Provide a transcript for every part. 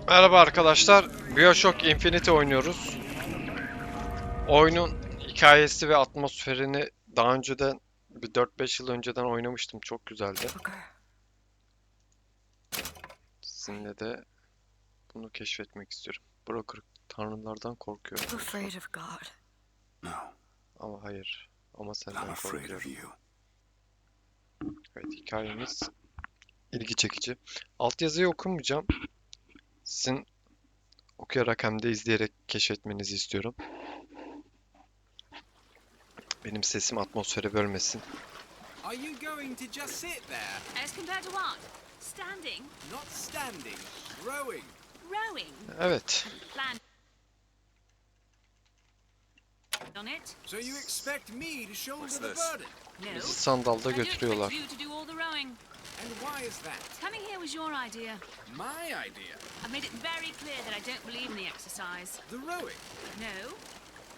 Merhaba arkadaşlar, BioShock Infinite oynuyoruz. Oyunun hikayesi ve atmosferini daha önceden bir 4-5 yıl önceden oynamıştım. Çok güzeldi. Sizinle de bunu keşfetmek istiyorum. Broker tanrılardan korkuyor. Afraid of God. No, Ama hayır. Ama I'm senden afraid of korkuyorum. you. Evet, hikayemiz ilgi çekici. Altyazıyı okumayacağım. Sizin okuyarak hem de izleyerek keşfetmenizi istiyorum. Benim sesim atmosfere bölmesin. Are you going to just sit there? As compared to what? Standing? Not standing, rowing. Rowing? Evet. Plan on it? So you expect me to shoulder What's the this? burden? No. Bizi sandalda I do götürüyorlar. expect you to do all the rowing. And why is that? Coming here was your idea. My idea. I've made it very clear that I don't believe in the exercise. The rowing. No.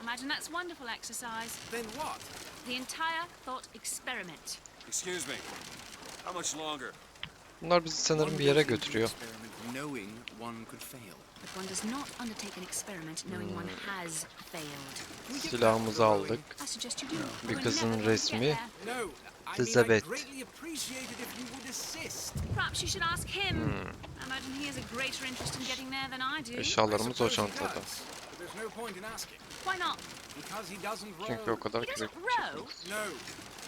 Imagine that's wonderful exercise. Then what? The entire thought experiment. Excuse me. How much longer? Bunlar bizi sanırım bir yere götürüyor. Experiment knowing one could fail. But one does not undertake an experiment knowing one has failed. Silahımızı aldık. I suggest you do. Bir We're kızın never going to resmi. get there. No, I mean Elizabeth. I'd greatly appreciate it if you would assist. Perhaps you should ask him. I imagine he has a greater interest in getting there than I do. Eşyalarımız o I suppose he çantada. does, but there's no point in asking. Why not? Because he doesn't row. Çünkü o kadar He doesn't kürek row. çekmez. No,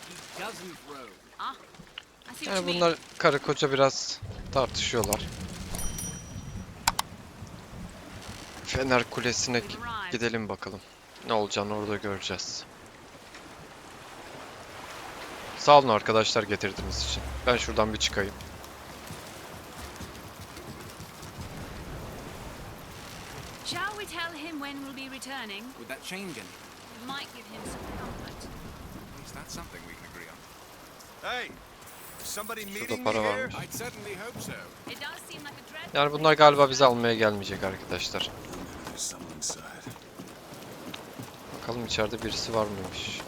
he doesn't row. Ah, I see what you Yani mean. bunlar karı koca biraz tartışıyorlar. Fener Kulesi'ne gidelim bakalım. Ne olacağını orada göreceğiz. Sağ olun arkadaşlar getirdiğiniz için. Ben şuradan bir çıkayım. Shall we tell him when we'll be returning? Would that change anything? It might give him some comfort. At least that's something we can agree on. Hey! Is somebody Şurada meeting me para here? varmış. I'd certainly hope so. It does seem like a dreadful Yani bunlar galiba bizi almaya gelmeyecek arkadaşlar. There's someone inside. Bakalım içeride birisi var mıymış.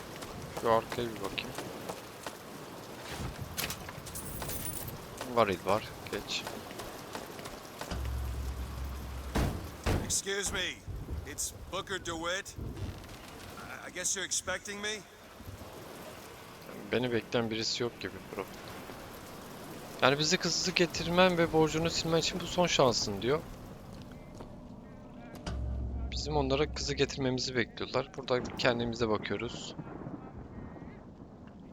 Şu arkaya bir bakayım. Varil var. Geç. Excuse me. It's Booker DeWitt. I guess you're expecting me? Beni bekleyen birisi yok gibi bro. Yani bizi kızı getirmen ve borcunu silmen için bu son şansın diyor. Bizim onlara kızı getirmemizi bekliyorlar. Burada kendimize bakıyoruz.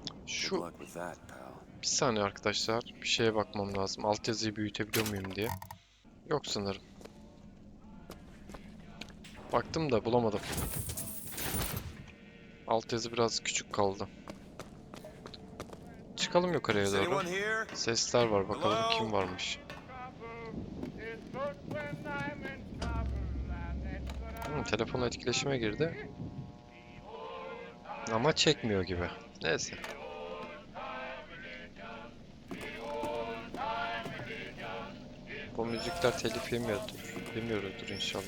Good Şu luck with that, pal. bir saniye arkadaşlar. Bir şeye bakmam lazım. Altyazıyı büyütebiliyor muyum diye. Yok sanırım. Baktım da bulamadım. Altyazı biraz küçük kaldı. Çıkalım yukarıya Is doğru. anyone here? Sesler var. Bakalım Hello? kim varmış. Telefonla etkileşime girdi. Ama çekmiyor gibi. Neyse. Bu müzikler telif yemiyordur inşallah.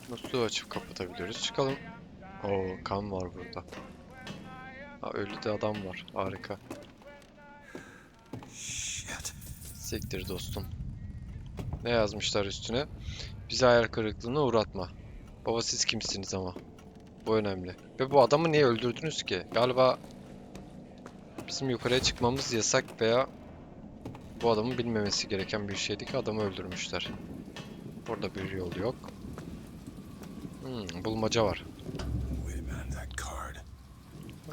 Musluğu açıp kapatabiliyoruz. Çıkalım. Oo, kan var burada. Ha, ölü de adam var. Harika. Shit. Siktir dostum. Ne yazmışlar üstüne? Bizi hayal kırıklığına uğratma. Baba siz kimsiniz ama? Bu önemli. Ve bu adamı niye öldürdünüz ki? Galiba bizim yukarıya çıkmamız yasak veya bu adamın bilmemesi gereken bir şeydi ki adamı öldürmüşler. Orada bir yol yok. Bulmaca var. Wait a minute, that card.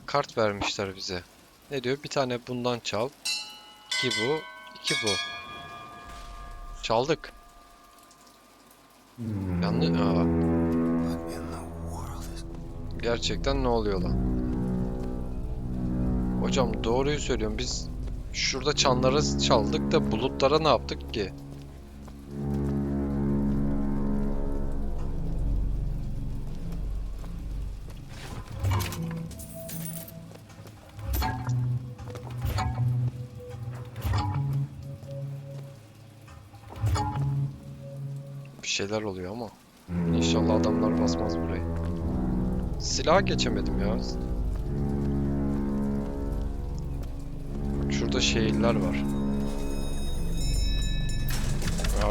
Kart vermişler bize. Ne diyor? Bir tane bundan çal. 2 bu. 2 bu. Çaldık. Yanlış. What in the world is... Gerçekten ne oluyor lan? Hocam doğruyu söylüyorum. Biz şurada çanları çaldık da bulutlara ne yaptık ki? Bir şeyler oluyor ama. İnşallah adamlar basmaz burayı. Silaha geçemedim ya. Şurada şehirler var.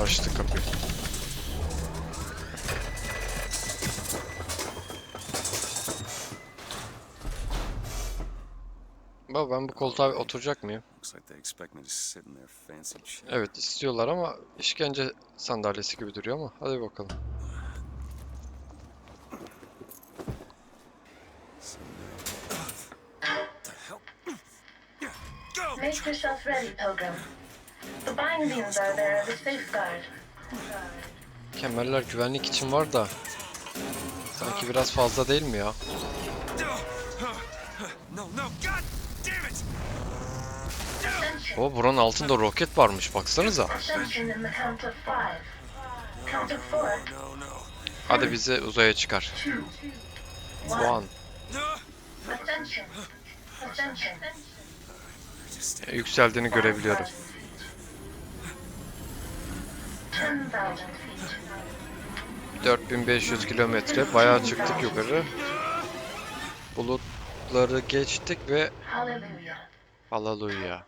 Açtı kapıyı. Baba ben bu koltuğa oturacak mıyım? Looks like they expect me to sit in their fancy chair. Evet istiyorlar ama işkence sandalyesi gibi duruyor ama hadi bakalım. Go! Make yourself ready, Pilgrim. The bindings are there as a safeguard. Kemerler güvenlik için var da sanki biraz fazla değil mi ya? No, no, God damn it! Ascension. O buranın altında roket varmış baksanıza. Ascension in the count of 5. Count of 4. No, no. Hadi bizi uzaya çıkar. 2. 1. One. Ascension. Ascension. Yükseldiğini görebiliyorum. 10,000 feet. 4500 kilometre bayağı çıktık yukarı. Bulutları geçtik ve Hallelujah. haleluya.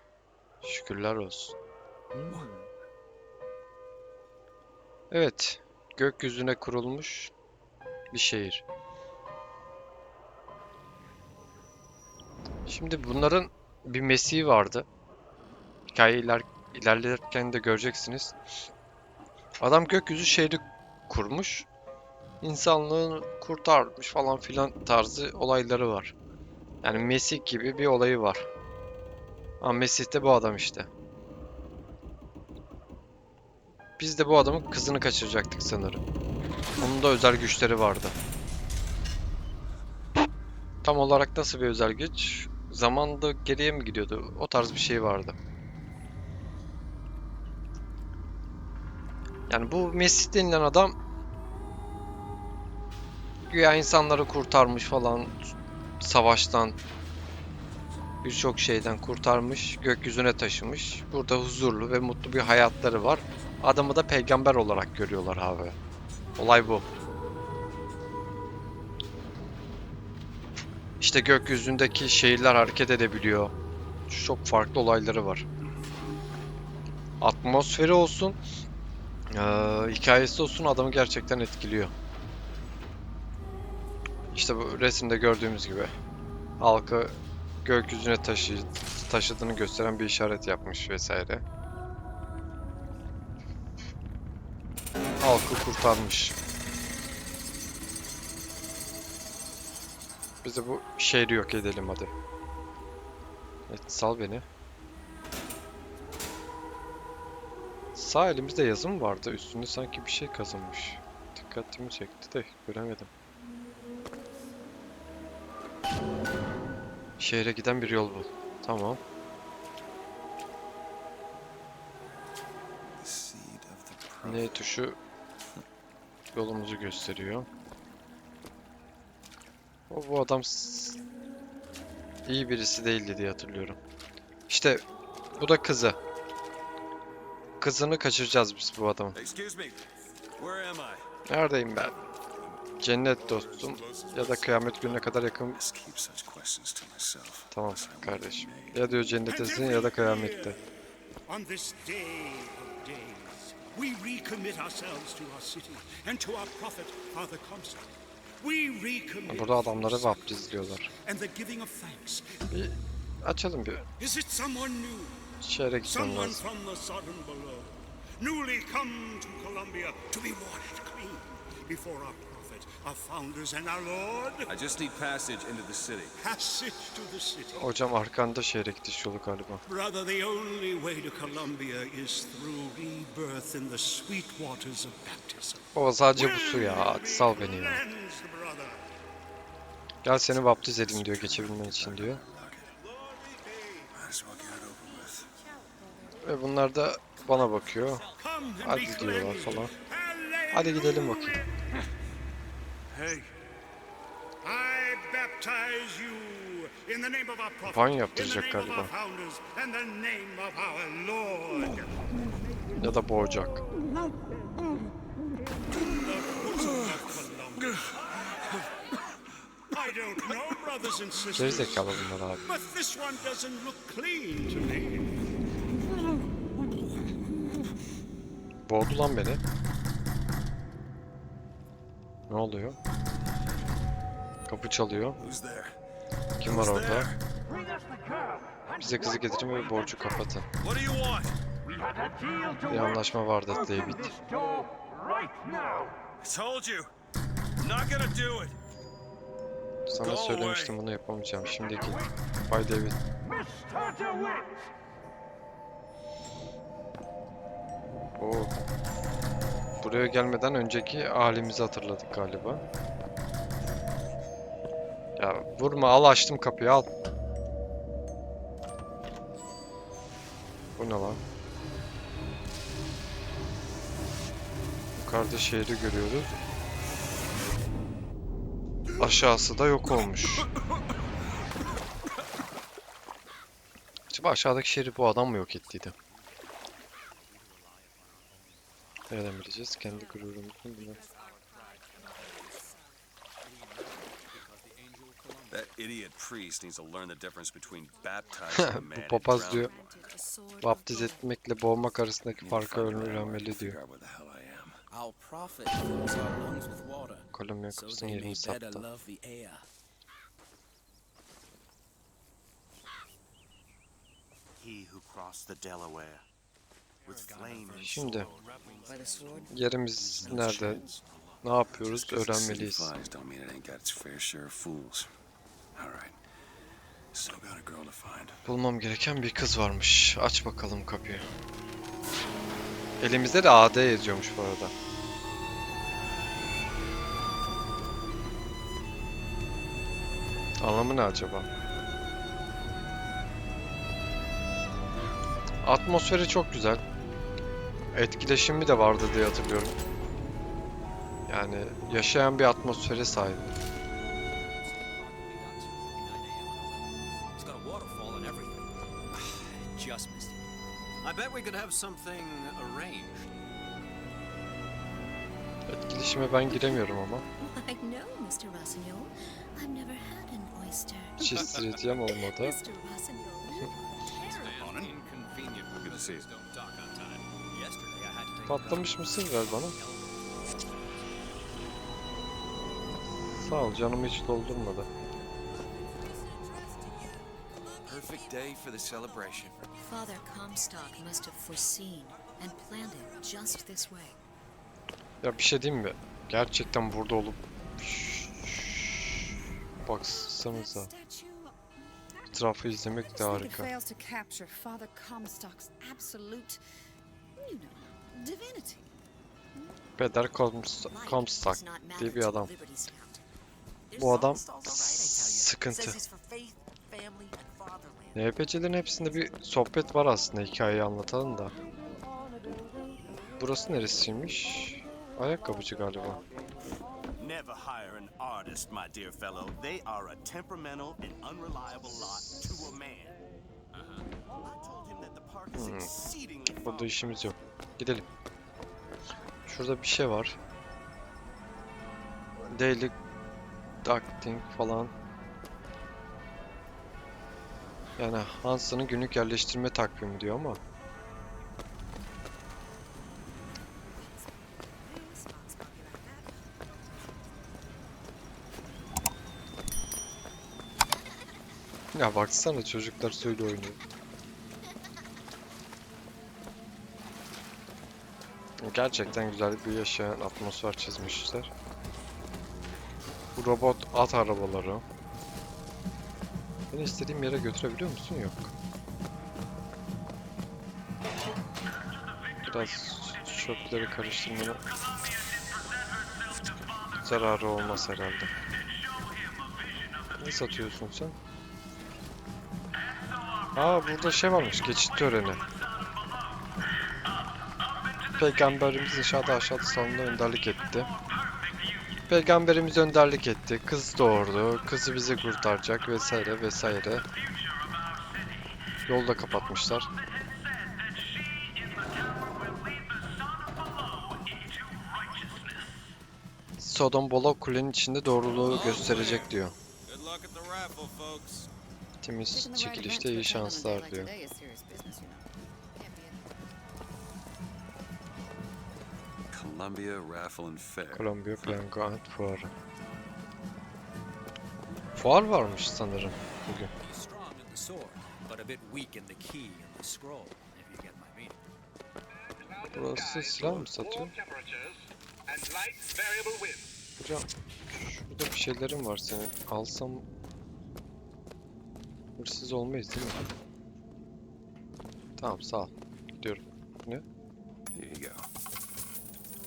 Şükürler olsun. Evet, gökyüzüne kurulmuş bir şehir. Şimdi bunların bir Mesih'i vardı. Hikaye ilerlerken de göreceksiniz. Adam gökyüzü şehri kurmuş. İnsanlığı kurtarmış falan filan tarzı olayları var. Yani Mesih gibi bir olayı var. Ama Mesih de bu adam işte. Biz de bu adamın kızını kaçıracaktık sanırım. Onun da özel güçleri vardı. Tam olarak nasıl bir özel güç? Zamanda geriye mi gidiyordu? O tarz bir şey vardı. Yani bu Mesih denilen adam güya insanları kurtarmış falan, savaştan, birçok şeyden kurtarmış, gökyüzüne taşımış. Burada huzurlu ve mutlu bir hayatları var. Adamı da peygamber olarak görüyorlar abi. Olay bu. İşte gökyüzündeki şehirler hareket edebiliyor. Çok farklı olayları var. Atmosferi olsun, hikayesi olsun adamı gerçekten etkiliyor. İşte bu resimde gördüğümüz gibi halkı gökyüzüne taşıdığını gösteren bir işaret yapmış vesaire. Halkı kurtarmış. Biz de bu şehri yok edelim hadi. Evet, sal beni. Sağ elimizde yazı mı vardı? Üstünde sanki bir şey kazınmış. Dikkatimi çekti de göremedim. Şehre giden bir yol bul. Tamam. The seed of the prophet. N tuşu yolumuzu gösteriyor. Bu adam iyi birisi değildi diye hatırlıyorum. İşte bu da kızı. Kızını kaçıracağız biz bu adamın. Excuse me. Where am I? Neredeyim ben? Cennet dostum ya da kıyamet gününe kadar yakın. Must keep such questions to myself. Tamam Unless I want kardeşim. to be made. Ya diyor cennettesin ya da kıyamette. On this day of days, we recommit ourselves to our city and to our prophet, Father Comstock. We recommit Burada adamları for vaptizliyorlar. and the giving of thanks. Bir açalım bir. Is it someone new? Şehre gitmem Someone lazım. from the sodden below, newly come to Columbia to be washed clean before our prophet, our founders, and our Lord? I just need passage into the city. Passage to the city. Hocam arkanda şehre gidiş yolu galiba. Brother, the only way to Columbia is through rebirth in the sweet waters of baptism. Baba sadece bu su ya. Hadi sal beni ya. Cleansed, brother. Gel seni vaptiz edeyim diyor geçebilmen için diyor. Might as well get it over with. Ve bunlar da bana bakıyor. Come and Hadi be diyorlar cleansed. falan. Hadi gidelim bakayım. Hey, I baptize you in the name of our prophet, Banyo in the yaptıracak name of galiba. our founders, and the name of our Lord. Ya da boğacak. The bosom of Columbia. I don't know, brothers and sisters, Gerizekalı bunlar abi. but this one doesn't look clean to me. Boğdu lan beni. Ne oluyor? Kapı çalıyor. Who's there? Kim var Who's orada? there? Bize kızı getirin ve borcu kapatın. What do you want? Bir anlaşma vardı David. I told you. Not gonna do it. Sana söylemiştim bunu yapamayacağım. Şimdi git. Bay David. Oo. Buraya gelmeden önceki halimizi hatırladık galiba. Ya vurma, al, açtım kapıyı, al. Bu ne lan? Yukarıda şehri görüyoruz. Aşağısı da yok olmuş. Acaba aşağıdaki şehri bu adam mı yok ettiydi? Nereden bileceğiz? Kendi gururumuzun bilmem. That idiot priest needs to learn the difference between baptizing a man Bu and papaz drowning diyor, one. A sword vaptiz of etmekle boğmak arasındaki Need to farkı find a right word. öğrenmeli Figure diyor. out where the hell I am. Our prophet fills our lungs with water, Kolombiya so kapısının they may yerini better saptı. love the air. He who crossed the Delaware with flame and Şimdi by the sword. yerimiz No nerede? chance. Ne yapıyoruz? Just 'cause the city Öğrenmeliyiz. flies don't mean it ain't got its fair share of fools. All right. Still got a girl to find. Bulmam gereken bir kız varmış. Aç bakalım kapıyı. Elimizde de AD yazıyormuş bu arada. Anlamı ne acaba? Atmosferi çok güzel. Etkileşimi de vardı diye hatırlıyorum. Yani yaşayan bir atmosfere sahip. It's got a waterfall and everything. Just missed it. I bet we could have something arranged. Etkileşime ben giremiyorum ama. I know, Mr. Rossignol. I've never had an oyster. Hiç hissettiğim olmadı. Mr. Rossignol, you are terrible. Inconvenient Good to see you. don't talk on time. Yesterday I had to take Patlamış mısın ver bana. Sağ ol, canımı hiç doldurmadı. Perfect day for the celebration. Father Comstock must have foreseen and planned it just this way. Ya bir şey diyeyim mi? Gerçekten burada olup baksanıza. Etrafı izlemek de harika. fails to capture Father Comstock's absolute, you know, divinity. Peder Comstock diye bir adam. Bu adam sıkıntı. NPC'lerin hepsinde bir sohbet var aslında, hikayeyi anlatalım da. Burası neresiymiş? Ayakkabıcı galiba. Never hire an artist, my dear fellow. They are a temperamental and unreliable lot to a man. I told him that the park is exceedingly Burada işimiz yok. Gidelim. Şurada bir şey var. Daily Ducting falan. Yani Hansa'nın günlük yerleştirme takvimi diyor ama. Ya baksana, çocuklar söyle oynuyor. Gerçekten güzel bir yaşayan atmosfer çizmişler. Bu robot at arabaları. Beni istediğim yere götürebiliyor musun? Yok. Biraz çöpleri karıştırmanın zararı olmaz herhalde. Ne satıyorsun sen? Aa, burada şey varmış, geçit töreni. Peygamberimiz inşaatı aşağıda salonda önderlik etti. Peygamberimiz önderlik etti. Kız doğurdu. Kızı bizi kurtaracak vesaire vesaire. Yolda kapatmışlar. Sodom Bola kulenin içinde doğruluğu gösterecek diyor. Good luck at the raffle, folks. Temiz çekilişte iyi şanslar diyor. Columbia Raffle and Fair. Columbia Piyango and Fuarı. Fuar varmış sanırım bugün. He's strong in the sword, but a bit weak in the key and the scroll, if you get my meaning. Burası silah mı satıyor? Hocam şurada bir şeylerim var senin. Alsam hırsız olmayız değil mi? Tamam sağ ol. Gidiyorum. Here you go.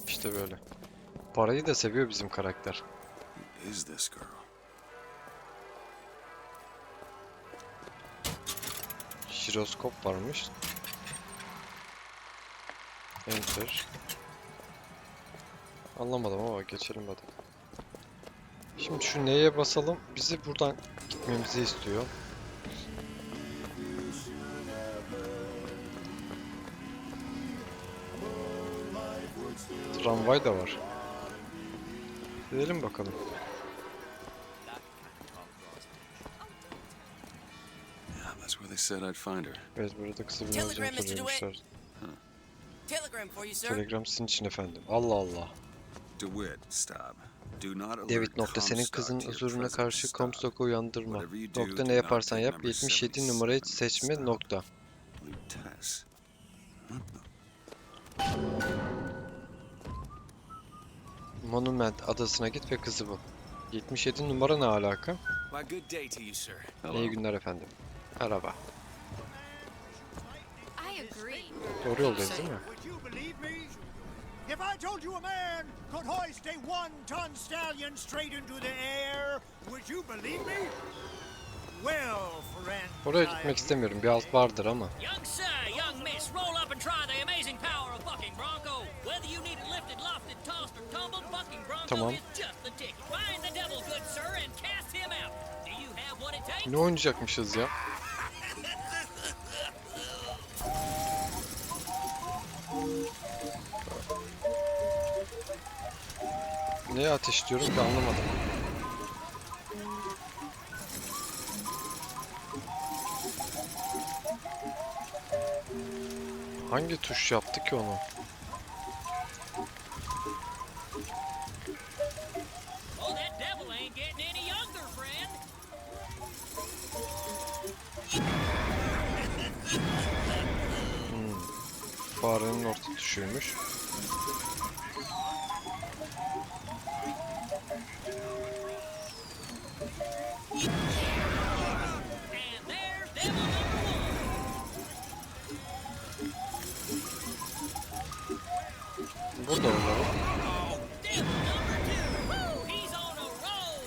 İşte böyle. Parayı da seviyor bizim karakter. Who is this girl? Jiroskop varmış. Enter. Anlamadım ama geçelim hadi. Şimdi şu neye basalım? Bizi buradan gitmemizi istiyor. Tramvay da var. Gidelim bakalım. Yeah, that's where they said I'd find her. Evet burada kısa bir Telegram, yolculuk Mr. DeWitt. soruyormuşlar. Telegram for you, sir. Telegram sizin için efendim. Allah Allah. DeWitt, stop. Do not alert David nokta senin Comstock kızın to your huzuruna presence. karşı Stop. Comstock'u uyandırma. Whatever you do, Nokta do ne not yaparsan take yap number 77 numarayı 77. seçme Stop. nokta. Lutess. Monument adasına git ve kızı bul. 77 numara ne alaka? Why, good day to you, sir. İyi günler efendim. Merhaba. I agree. Doğru yoldayız değil mi? Would you believe me? If I told you a man could hoist a 1-ton stallion straight into the air, would you believe me? Well, friend. Oraya gitmek istemiyorum. Bir alt vardır ama. Young sir, young miss, roll up and try the amazing power of Bucking Bronco. Whether you need it lifted, lofted, tossed, or tumbled, Bucking Bronco Tamam. is just the ticket. Find the devil, good sir, and cast him out. Do you have what it takes? Ne oynayacakmışız ya? Neye ateşliyorum ki anlamadım. Hangi tuş yaptı ki onu? Oh, that devil ain't getting any younger, friend. Farenin orta tuşuymuş. And there's devil number one. Burada onları. Oh, devil number two. Woo, he's on a roll.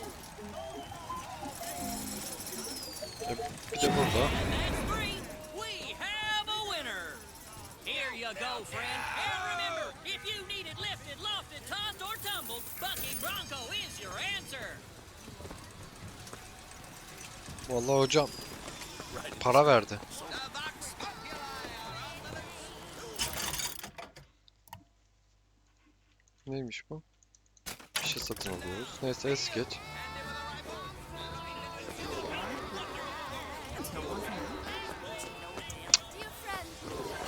Bir de burada. And that's three. We have a winner. Here you go, friend. And remember, if you need it lifted, lofted, tossed, or tumbled, Bucking Bronco is your answer. Vallahi hocam para verdi. Neymiş bu? Bir şey satın alıyoruz. Neyse es geç.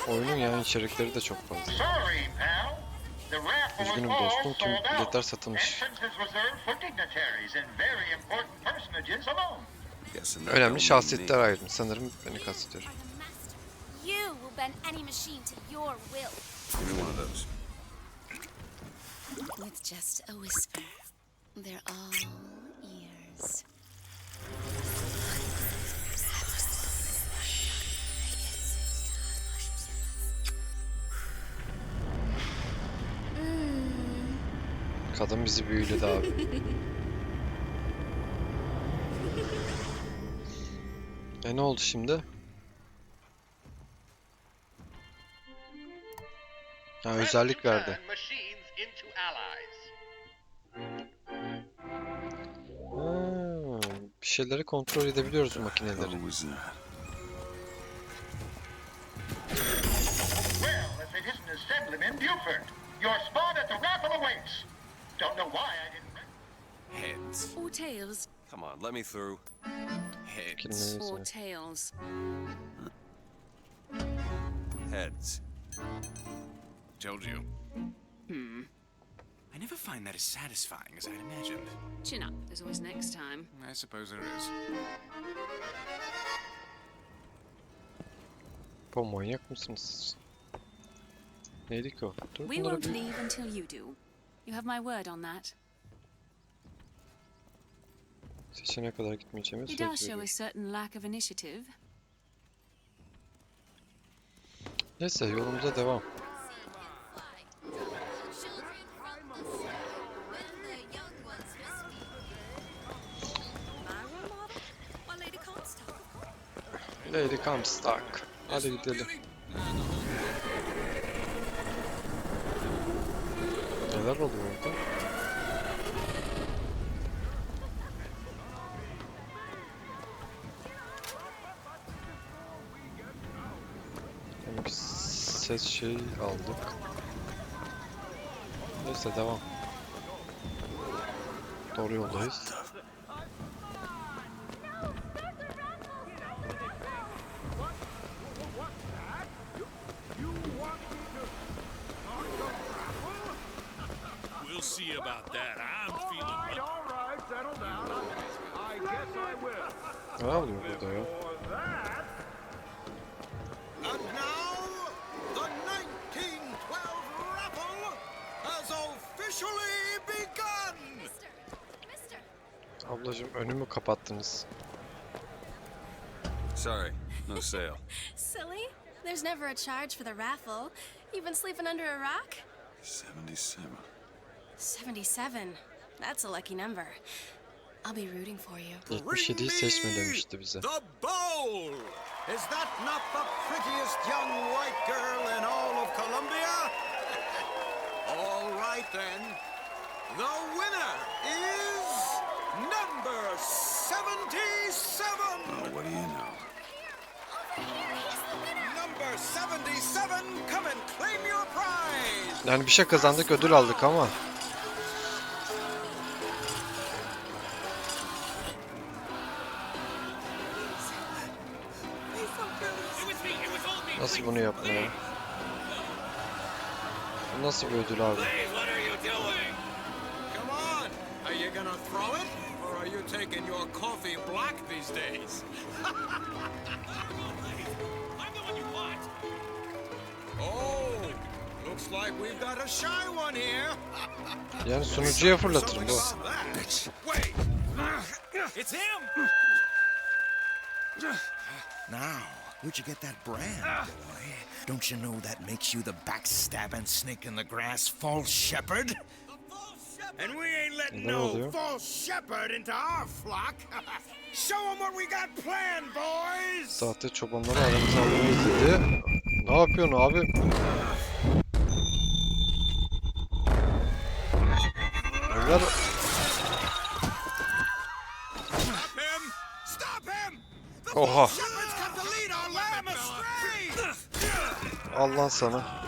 Oyunun yani içerikleri de çok fazla. Sorry, pal. The raffle is Üzgünüm all dostum, tüm sold out. biletler satılmış. Entrance is reserved for dignitaries and very important personages alone. Guessing that don't Önemli mean şahsiyetler me. ayrılmış. Sanırım beni kastediyor. Are the master. You will bend any machine to your will. Give me one of those. With just a whisper, they're all ears. Kadın bizi büyüledi abi. Ne oldu şimdi? Ha, özellik verdi. Bir şeyleri kontrol edebiliyoruz bu makineleri. Who was that? Well, if it isn't Assemblyman Buford, your spot at the raffle awaits. Don't know why I didn't. Heads. Or tails. Come on, let me through. Heads. Kelimeyi Or tails. Heads. Told you. I never find that as satisfying as I'd imagined. Chin up. There's always next time. I suppose there is. Bu manyak mısınız siz? Neydi ki o? Dur We bunlara won't bir... leave until you do. You have my word on that. Seçene kadar gitmeyeceğime He söz does show a veriyorum. certain lack of initiative. Neyse yolumuza devam. My role model? Why, Lady Comstock. Lady Comstock. Hadi gidelim. Neler oluyor orada? Yani bir ses şey aldık. Neyse devam. Doğru yoldayız. We'll see about that. I'm feeling All right, settle down. I guess I will. Ne oluyor burada ya? And now, the 1912 raffle has officially begun! Ablacığım önümü kapattınız. Sorry, no sale. Silly. There's never a charge for the raffle. You've been sleeping under a rock? 77. 77. That's a lucky number. I'll be rooting for you. 77'yi seçme demişti bize. The bowl! Is that not the prettiest young white girl in all of Columbia? All right then. The winner is number 77! Oh, what do you know? Number 77, come and claim your prize! Yani bir şey kazandık, ödül aldık ama. Nasıl bunu yaptın ya? Bu nasıl bir ödül abi? Come on! Are you gonna throw it? Or are you taking your coffee black these days? Oh, looks like we've got a shy one here. Yani sunucuya fırlatırım bu. Wait! It's him! Now, where'd you get that brand, boy? Don't you know that makes you the backstabbing snake in the grass false shepherd? And we ain't letting Ne no oluyor? false shepherd into our flock. Show them what we got planned, boys! Sahte çobanları aramıza almayız dedi. Ne yapıyorsun abi? Onlar Stop him! Stop him! The Oha. false shepherd's come to lead our lamb astray! Allah sana.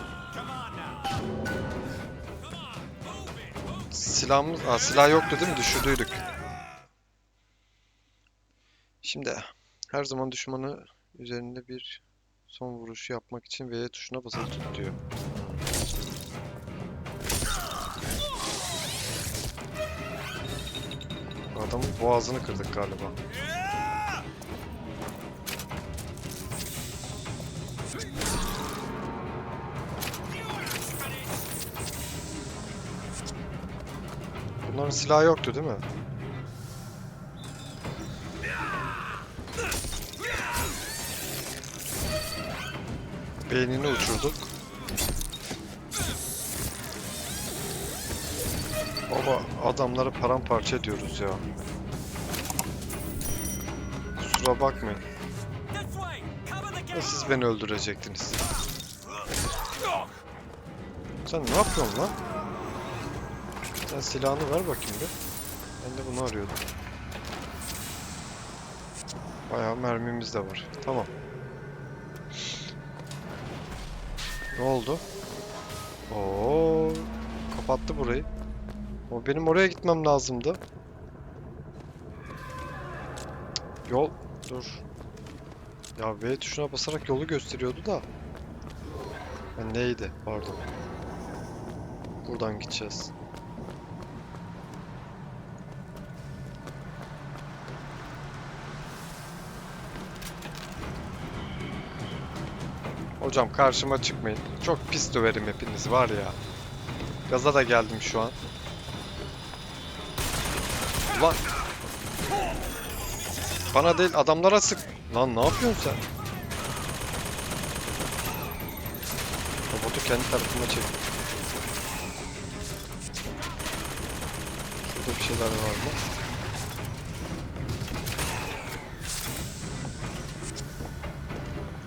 Silahımız, silah yoktu değil mi? Düşürdüydük. Şimdi her zaman düşmanı üzerinde bir son vuruşu yapmak için V tuşuna basılı tut diyor. Adamın boğazını kırdık galiba. Bunların silahı yoktu değil mi? Beynini uçurduk. Baba adamları paramparça ediyoruz ya. Kusura bakmayın. Ya siz beni öldürecektiniz. Sen ne yapıyorsun lan? Sen silahını ver bakayım bir. Ben de bunu arıyordum. Bayağı mermimiz de var. Tamam. Ne oldu? Oo, kapattı burayı. O benim oraya gitmem lazımdı. Yol, dur. Ya V tuşuna basarak yolu gösteriyordu da. Ha, neydi? Pardon. Buradan gideceğiz. Hocam karşıma çıkmayın. Çok pis döverim hepiniz var ya. Gaza da geldim şu an. Ulan. Bana değil adamlara sık. Lan ne yapıyorsun sen? Robotu kendi tarafıma çek. Şurada bir şeyler var mı?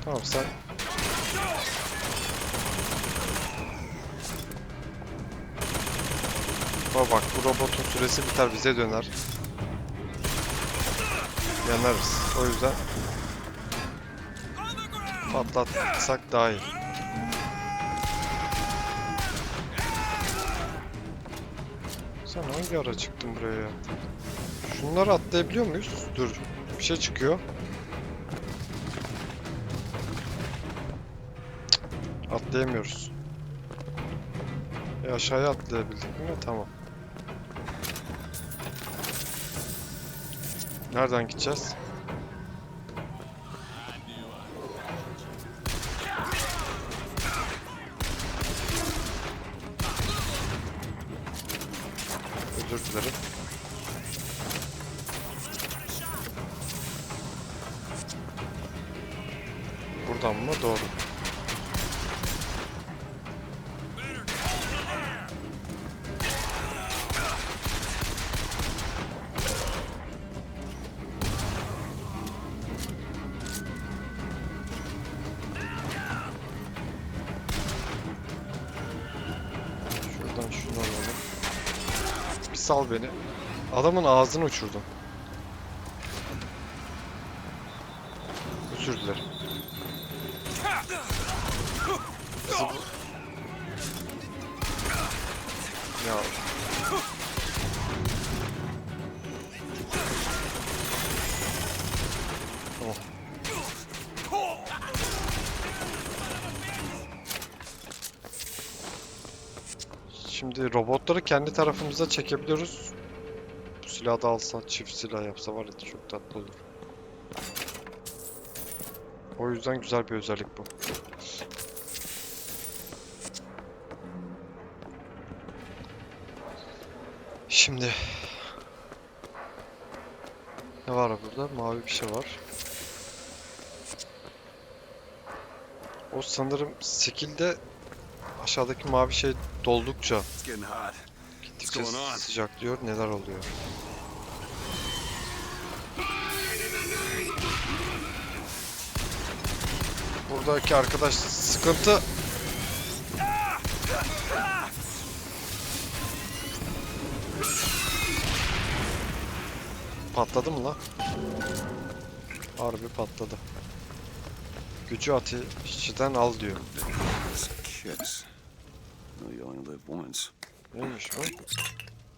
Tamam sen. Bak bu robotun süresi biter bize döner. Yanarız. O yüzden patlatsak daha iyi. Sen hangi ara çıktın buraya ya? Şunları atlayabiliyor muyuz? Dur. Bir şey çıkıyor. Cık, atlayamıyoruz. Aşağıya atlayabildik mi? Tamam. Nereden gideceğiz? Özür dilerim. Buradan mı? Doğru. Şuradan şunu alalım. Bir sal beni. Adamın ağzını uçurdum. Özür dilerim. Ya. Oh. Şimdi robotları kendi tarafımıza çekebiliyoruz. Bu silahı da alsa, çift silah yapsa var ya çok tatlı olur. O yüzden güzel bir özellik bu. Şimdi ne var burada? Mavi bir şey var. O sanırım skill'de aşağıdaki mavi şey doldukça gittikçe sıcaklıyor. Neler oluyor? Buradaki arkadaş sıkıntı. Patladı mı lan? Harbi patladı. Gücü ateşçiden al diyor. Neymiş bu?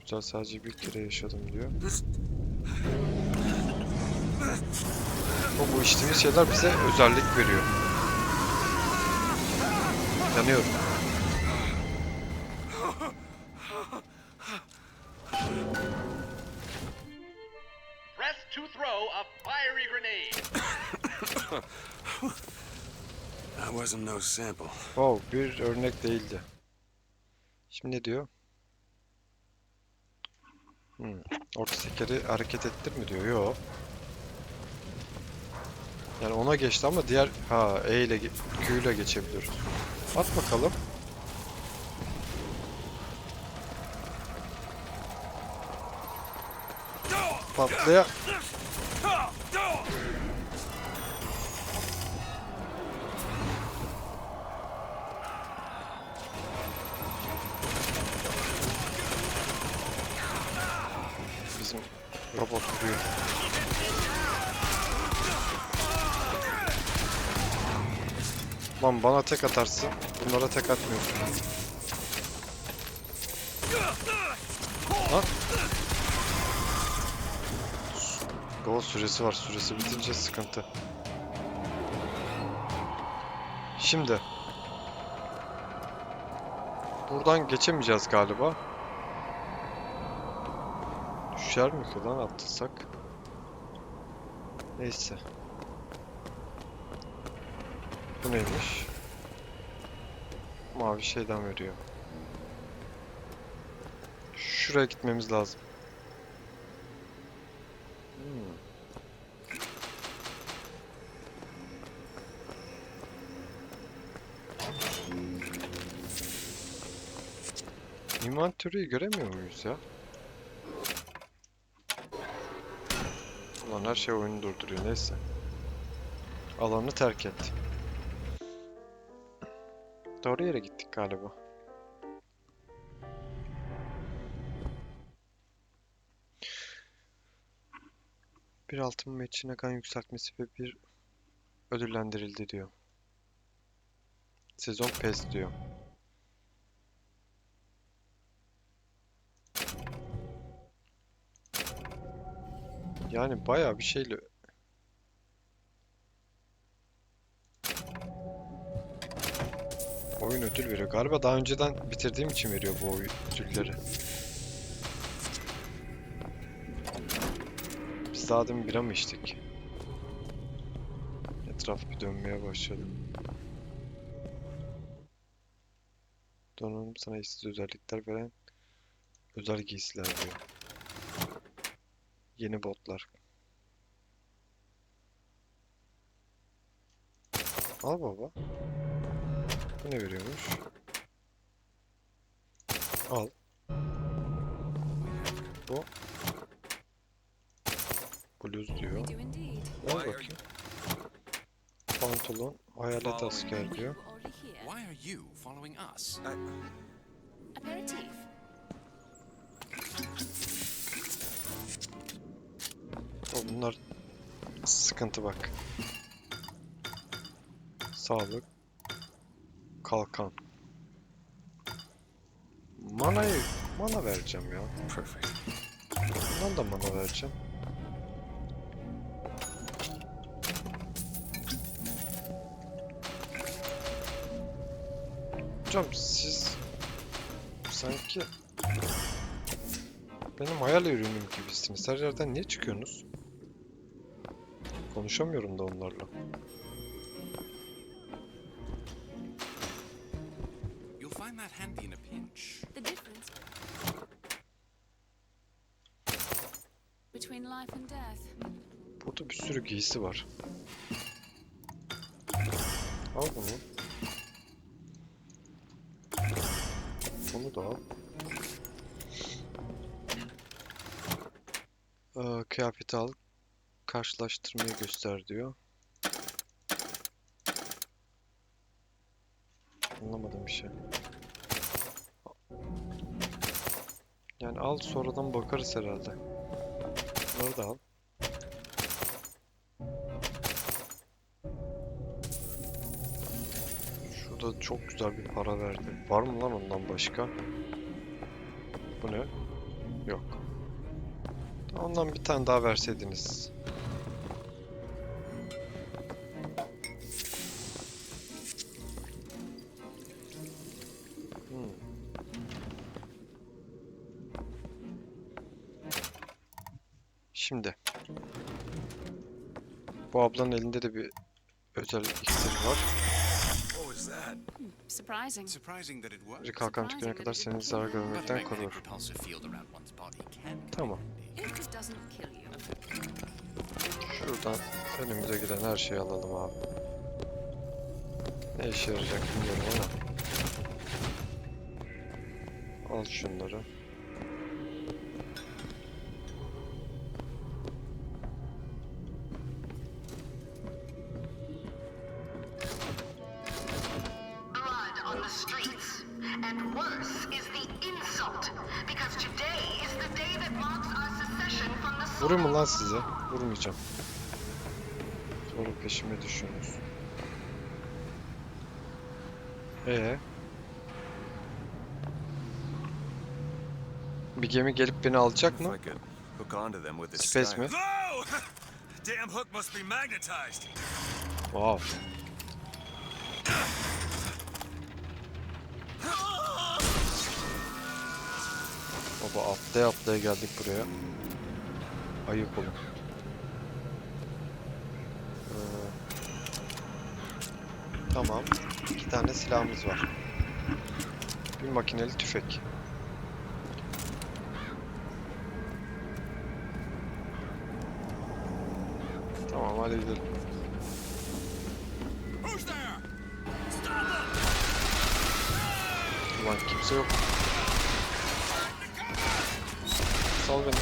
Güzel sadece bir kere yaşadım diyor. Bu içtiğimiz şeyler bize özellik veriyor. Yanıyorum. Press to throw a fiery grenade. That wasn't no sample. Wow, bir örnek değildi. Şimdi ne diyor? Orta tekeri hareket ettir mi diyor? Yok. Yani ona geçti ama diğer E ile Q ile geçebiliyoruz. At bakalım. Patlaya. Bizim robot vuruyor. Lan bana tek atarsın. Bunlara tek atmıyorsun. Lan. Go süresi var. Süresi bitince sıkıntı. Şimdi. Buradan geçemeyeceğiz galiba. Düşer mi ki lan atlasak? Neyse. Bu neymiş? Mavi şeyden veriyor. Şuraya gitmemiz lazım. Inventörü göremiyor muyuz ya? Ulan her şey oyunu durduruyor, neyse. Alanı terk et. Doğru yere gittik galiba. Bir altın meçhine kan yükseltmesi ve bir ödüllendirildi diyor. Sezon PES diyor. Yani bayağı bir şeyle oyun ödül veriyor. Galiba daha önceden bitirdiğim için veriyor bu oyun ödülleri. Biz daha demin bira mı içtik? Etraf bir dönmeye başladı. Donanım sana eşsiz özellikler veren özel giysiler diyor. Yeni botlar. Al baba. Bu ne veriyormuş? Al. Bu. Bluz diyor. Al bakayım. Pantolon, hayalet asker diyor. Why are you following us? Aperitif. Bunlar sıkıntı bak. Sağlık. Kalkan. Mana vereceğim ya. Perfect. Bundan da mana vereceğim. Hocam siz sanki benim hayal ürünüm gibisiniz. Her yerden niye çıkıyorsunuz? Konuşamıyorum da onlarla. You'll find that handy in a pinch. The difference between life and death. Burada bir sürü giysi var. Al bunu. Bunu da al. Kıyafeti al. Karşılaştırmayı göster diyor. Anlamadım bir şey. Yani al, sonradan bakarız herhalde. Bunları da al. Şurada çok güzel bir para verdi. Var mı lan ondan başka? Bu ne? Yok. Ondan bir tane daha verseydiniz. Şimdi. Bu ablanın elinde de bir özel iksir var. What was that? Surprising. Surprising that it was. Bir kalkan tükene kadar seni zarar görmekten korur. Tamam. If it doesn't kill you. Şuradan önümüze giden her şeyi alalım abi. Ne işe yarayacak bilmiyorum ama. Al şunları. Blood on the streets. And worse is the insult. Because today is the day that marks our secession from the Vurayım mı lan size? Vurmayacağım. Sonra peşime düşüyorsunuz. Bir gemi gelip beni alacak mı? Hook onto them with this Space mi? No! Damn hook must be magnetized. Wow. Baba atlaya atlaya geldik buraya. Ayıp olun. Tamam. 2 tane silahımız var. Bir makineli tüfek. Tamam hadi gidelim. Ulan kimse yok. Sal beni.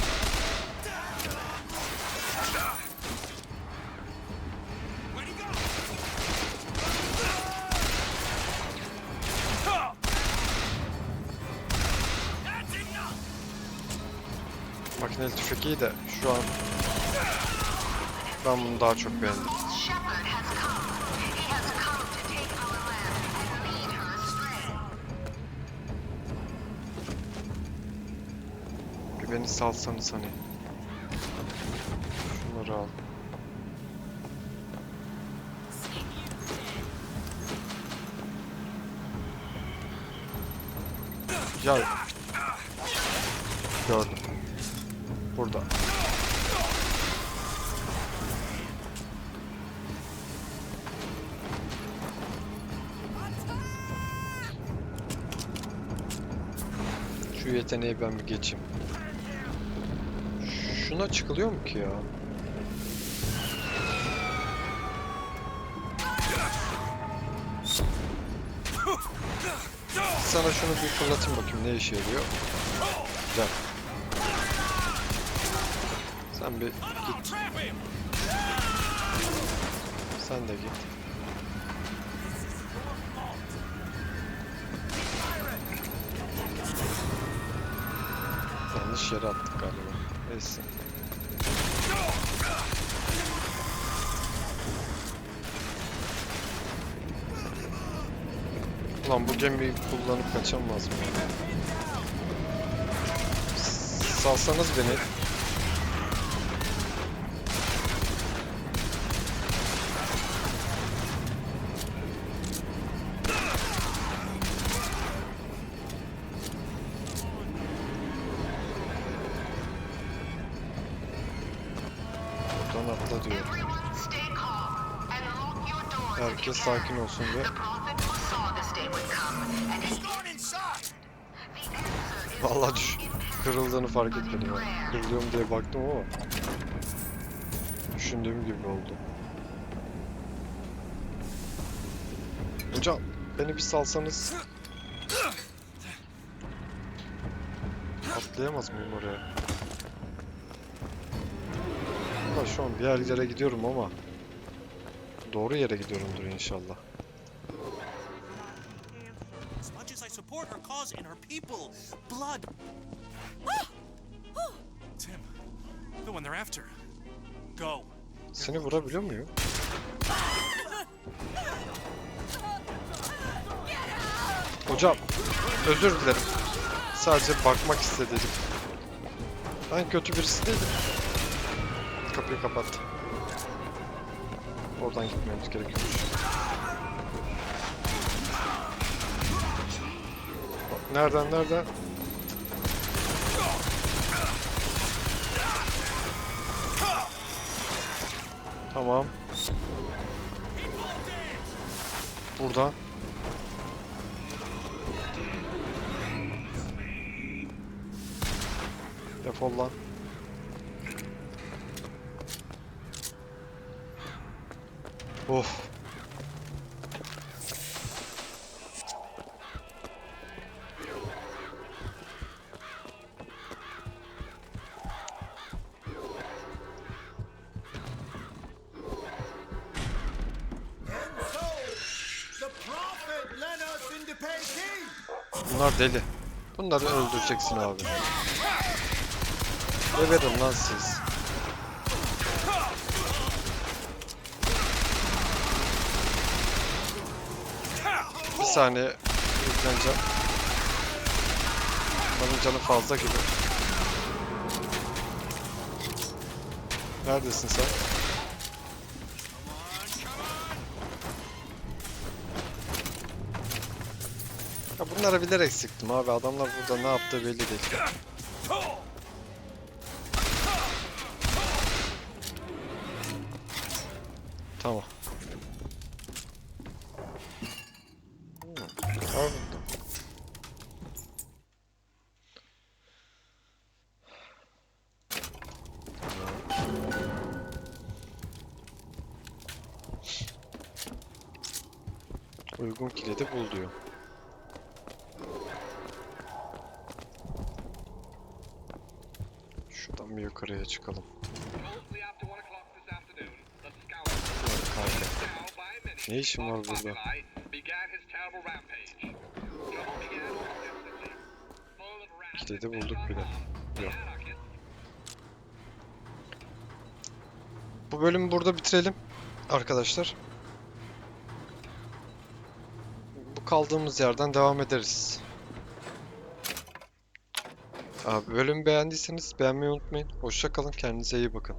Makineli tüfek iyi de şu an ben bunu daha çok beğendim. Bir beni salsanız hani. Şunları al. Gel. Gördüm. Burada. Şu yeteneği ben bir geçeyim. Şuna çıkılıyor mu ki ya? Sana şunu bir fırlatayım bakayım ne işe yarıyor. Güzel. Sen bir git. Sen de git. Yanlış yere attık galiba. Neyse. Ulan bu gemiyi kullanıp kaçamaz mı? Salsanız beni. Buradan atla diyor. Herkes sakin olsun diye. Vallahi kırıldığını fark etmedim ya. Kırılıyor mu diye baktım ama düşündüğüm gibi oldu. Hocam beni bir salsanız. Atlayamaz mıyım oraya? Valla şu an bir yere gidiyorum ama doğru yere gidiyorumdur inşallah. As much as I support her cause and her people, blood. Tim, the one they're after. Go. Seni vurabiliyor muyum? Hocam, özür dilerim. Sadece bakmak istedim. Ben kötü birisi değilim. Kapıyı kapat. Oradan gitmemiz gerekiyormuş. Nereden, nereden? Tamam. Buradan. Defol lan. Of. Bunlar deli. Bunları öldüreceksin abi. Geberin lan siz. Bir saniye yükleneceğim. Benim canım fazla gibi. Neredesin sen? Ya bunlara bilerek sıktım abi. Adamlar burada ne yaptığı belli değil. Tamam. Al bakalım. Uygun kilidi bul diyor. Şuradan bir yukarıya çıkalım. Ne işin var burada? Kilidi bulduk bile. Yok. Bu bölümü burada bitirelim arkadaşlar. Bu kaldığımız yerden devam ederiz. Bölümü beğendiyseniz beğenmeyi unutmayın. Hoşça kalın, kendinize iyi bakın.